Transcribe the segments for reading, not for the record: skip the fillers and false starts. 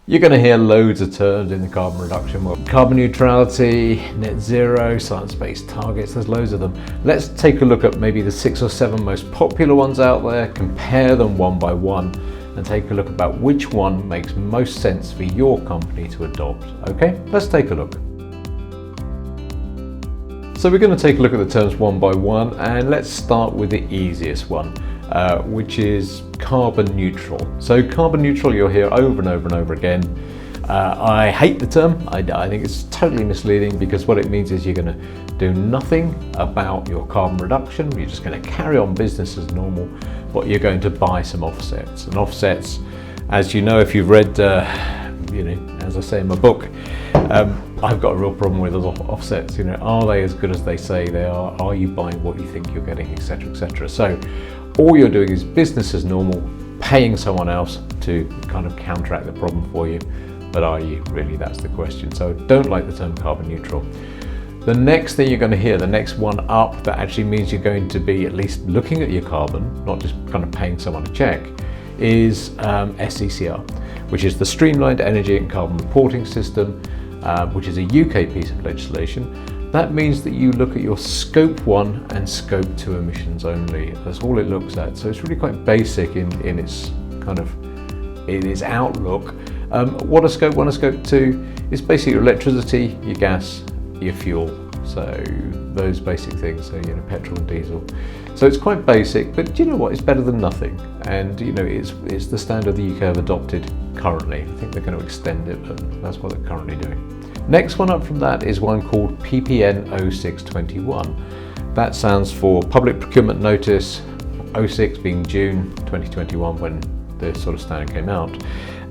You're going to hear loads of terms in the carbon reduction world. Carbon neutrality, net zero, science-based targets, there's loads of them. Let's take a look at maybe the 6 or 7 most popular ones out there, compare them one by one, and take a look about which one makes most sense for your company to adopt. Okay, let's take a look. So we're going to take a look at the terms one by one, and let's start with the easiest one, which is carbon neutral. So carbon neutral, you'll hear over and over and over again. I hate the term. I think it's totally misleading, because what it means is you're going to do nothing about your carbon reduction. You're just going to carry on business as normal, but you're going to buy some offsets. And offsets, as you know, if you've read, as I say in my book, I've got a real problem with those offsets. Are they as good as they say they are? Are you buying what you think you're getting, etc., etc.? So all you're doing is business as normal, paying someone else to kind of counteract the problem for you. But are you really? That's the question. So don't like the term carbon neutral. The next thing you're going to hear, the next one up, that actually means you're going to be at least looking at your carbon, not just kind of paying someone a check, is SCCR, which is the Streamlined Energy and Carbon Reporting System, which is a UK piece of legislation. That means that you look at your Scope 1 and Scope 2 emissions only. That's all it looks at. So it's really quite basic in its kind of outlook. What are Scope 1 and Scope 2? It's basically your electricity, your gas, your fuel. So those basic things, so petrol and diesel. So it's quite basic, but you know what? It's better than nothing. And it's the standard the UK have adopted currently. I think they're going to extend it, but that's what they're currently doing. Next one up from that is one called PPN 0621. That stands for Public Procurement Notice, 06 being June 2021 when the sort of standard came out.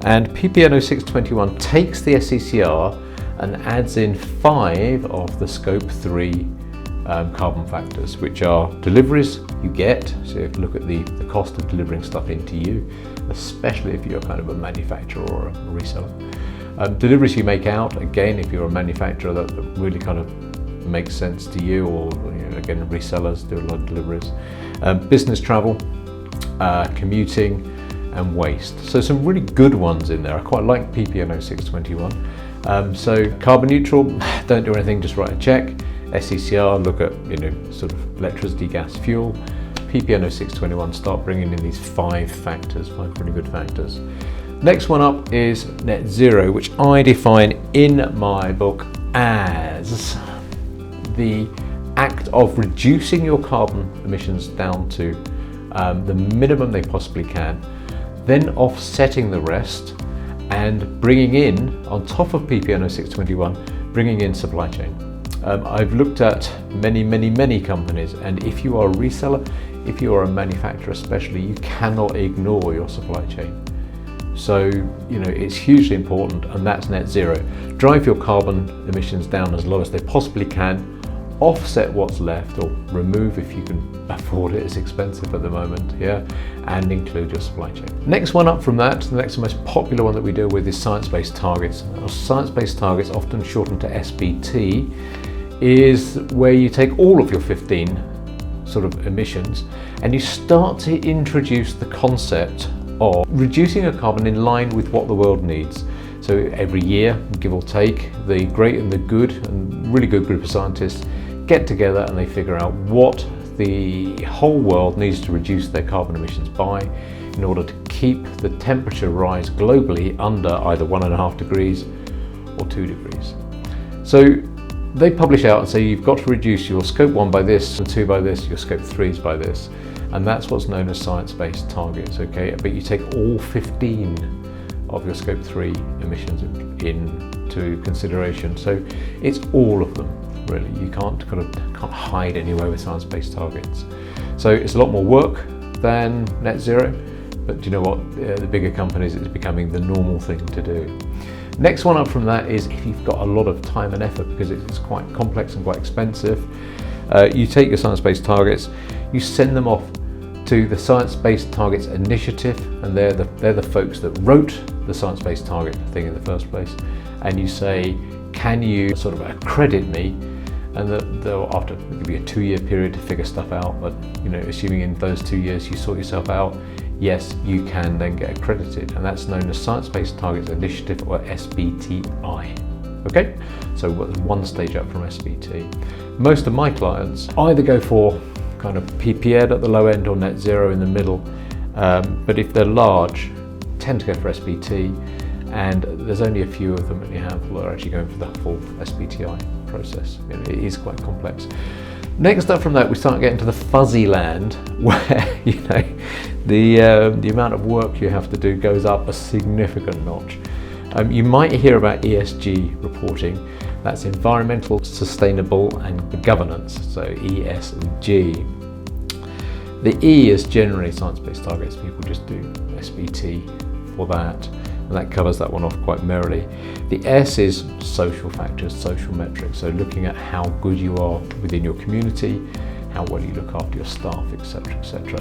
And PPN 0621 takes the SCCR and adds in 5 of the Scope 3 carbon factors, which are deliveries you get. So if you look at the cost of delivering stuff into you, especially if you're kind of a manufacturer or a reseller. Deliveries you make out, again, if you're a manufacturer, that really kind of makes sense to you, or again, resellers do a lot of deliveries. Business travel, commuting, and waste. So some really good ones in there. I quite like PPN 0621. So carbon neutral, don't do anything, just write a check. SCCR, look at sort of electricity, gas, fuel. PPN 0621, start bringing in these 5 factors, 5 pretty good factors. Next one up is net zero, which I define in my book as the act of reducing your carbon emissions down to the minimum they possibly can, then offsetting the rest, and bringing in, on top of PPN 0621, bringing in supply chain. I've looked at many companies, and if you are a reseller, if you are a manufacturer especially, you cannot ignore your supply chain. So, it's hugely important, and that's net zero. Drive your carbon emissions down as low as they possibly can, offset what's left, or remove if you can afford it. It's expensive at the moment, and include your supply chain. Next one up from that, the next most popular one that we deal with is science-based targets. Now, science-based targets, often shortened to SBT, is where you take all of your 15 sort of emissions and you start to introduce the concept of reducing your carbon in line with what the world needs. So every year, give or take, the great and the good and really good group of scientists get together and they figure out what the whole world needs to reduce their carbon emissions by in order to keep the temperature rise globally under either 1.5 degrees or 2 degrees. So they publish out and say you've got to reduce your Scope 1 by this, and 2 by this, your Scope 3s by this. And that's what's known as science-based targets, okay? But you take all 15 of your Scope 3 emissions into consideration. So it's all of them, really. You can't hide anywhere with science-based targets. So it's a lot more work than net zero, but do you know what? The bigger companies, it's becoming the normal thing to do. Next one up from that is if you've got a lot of time and effort, because it's quite complex and quite expensive, you take your science-based targets, you send them off to the Science-Based Targets Initiative, and they're the folks that wrote the science-based target thing in the first place, and you say, can you sort of accredit me? And they'll after give you a 2-year period to figure stuff out, but assuming in those 2 years you sort yourself out, yes, you can then get accredited, and that's known as Science-Based Targets Initiative, or SBTI. Okay, so one stage up from SBT. Most of my clients either go for kind of PPN at the low end or net zero in the middle, but if they're large, tend to go for SBT, and there's only a few of them in your handful that are actually going for the full SBTI process. It is quite complex. Next up from that, we start getting to the fuzzy land where the amount of work you have to do goes up a significant notch. You might hear about ESG reporting. That's environmental, sustainable, and governance. So ESG. The E is generally science-based targets. People just do SBT for that, and that covers that one off quite merrily. The S is social factors, social metrics. So looking at how good you are within your community, how well you look after your staff, etc., etc.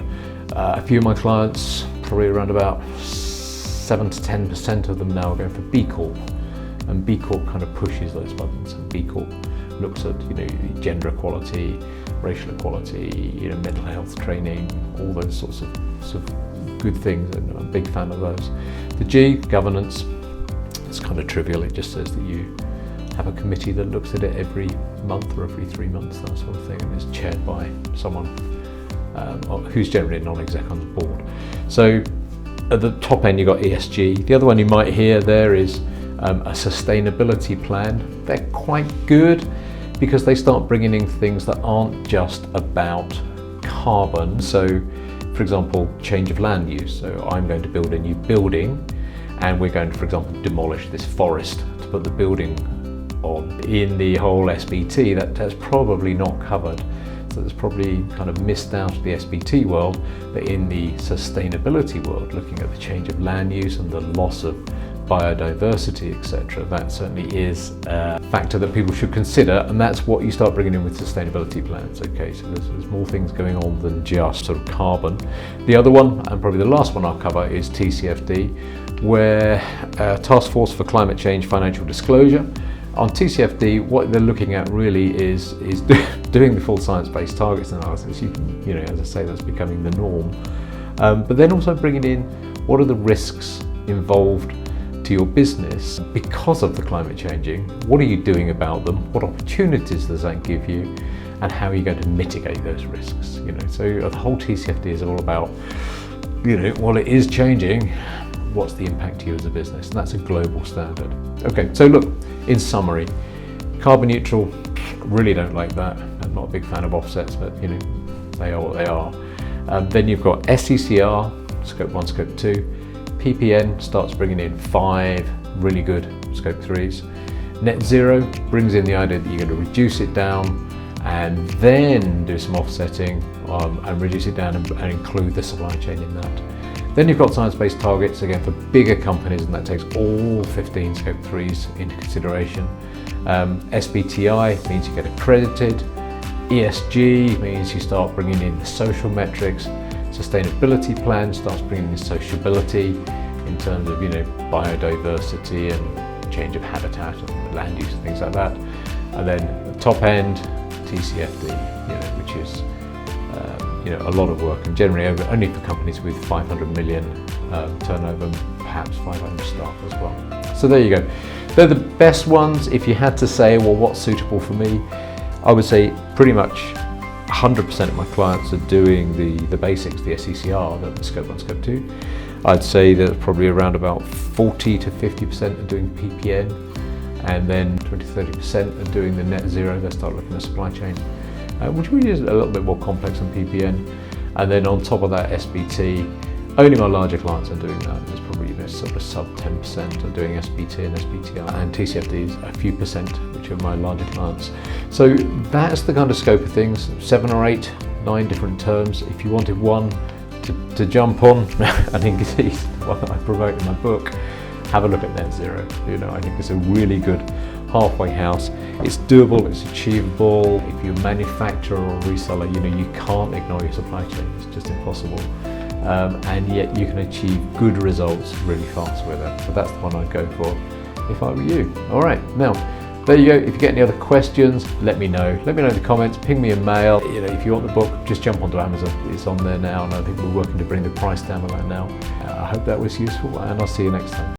A few of my clients, probably around about 7 to 10% of them now are going for B Corp, and B Corp kind of pushes those buttons. And B Corp looks at gender equality, racial equality, mental health training, all those sorts of good things, and I'm a big fan of those. The G, governance, it's kind of trivial. It just says that you have a committee that looks at it every month or every 3 months, that sort of thing, and it's chaired by someone who's generally a non-exec on the board. So at the top end, you've got ESG. The other one you might hear there is a sustainability plan. They're quite good because they start bringing in things that aren't just about carbon. So, for example, change of land use. So I'm going to build a new building, and we're going to, for example, demolish this forest to put the building on. In the whole SBT, that's probably not covered. So that's probably kind of missed out of the SBT world, but in the sustainability world, looking at the change of land use and the loss of biodiversity, etc., that certainly is a factor that people should consider, and that's what you start bringing in with sustainability plans. Okay, so there's more things going on than just sort of carbon. The other one, and probably the last one I'll cover, is TCFT, where Task Force for Climate Change Financial Disclosure. On TCFT, what they're looking at really is doing the full science-based targets analysis. As I say, that's becoming the norm. But then also bringing in what are the risks involved to your business because of the climate changing. What are you doing about them? What opportunities does that give you? And how are you going to mitigate those risks? So the whole TCFT is all about, while it is changing, what's the impact to you as a business? And that's a global standard. Okay, so look, in summary, carbon neutral, really don't like that. I'm not a big fan of offsets, but they are what they are. Then you've got SCCR, scope 1, scope 2. PPN starts bringing in 5 really good scope 3s. Net zero brings in the idea that you're going to reduce it down and then do some offsetting and reduce it down and include the supply chain in that. Then you've got science-based targets, again, for bigger companies, and that takes all 15 scope 3s into consideration. SBTI means you get accredited. ESG means you start bringing in the social metrics. Sustainability plan starts bringing in sociability in terms of biodiversity and change of habitat and land use and things like that. And then the top end, TCFD, which is a lot of work, and generally only for companies with 500 million turnover, perhaps 500 staff as well. So there you go. They're the best ones. If you had to say, well, what's suitable for me, I would say pretty much 100% of my clients are doing the basics, the SCCR, the scope 1, scope 2. I'd say that probably around about 40 to 50% are doing PPN, and then 20 to 30% are doing the net zero. They start looking at supply chain, which really is a little bit more complex than PPN. And then on top of that, SBT, only my larger clients are doing that. There's probably sort of sub 10% are doing SBT and SBTI, and TCFD is a few percent, which are my larger clients. So that's the kind of scope of things, 7 or 8, 9 different terms. If you wanted one to jump on, I think it's the one that I promote in my book, have a look at net zero. I think it's a really good halfway house. It's doable, it's achievable. If you're a manufacturer or a reseller, you can't ignore your supply chain. It's just impossible. And yet you can achieve good results really fast with it. So that's the one I'd go for if I were you. All right, now there you go. If you get any other questions, let me know. Let me know in the comments, ping me a mail. You know, if you want the book, just jump onto Amazon. It's on there now, and I think we're working to bring the price down on that now. I hope that was useful, and I'll see you next time.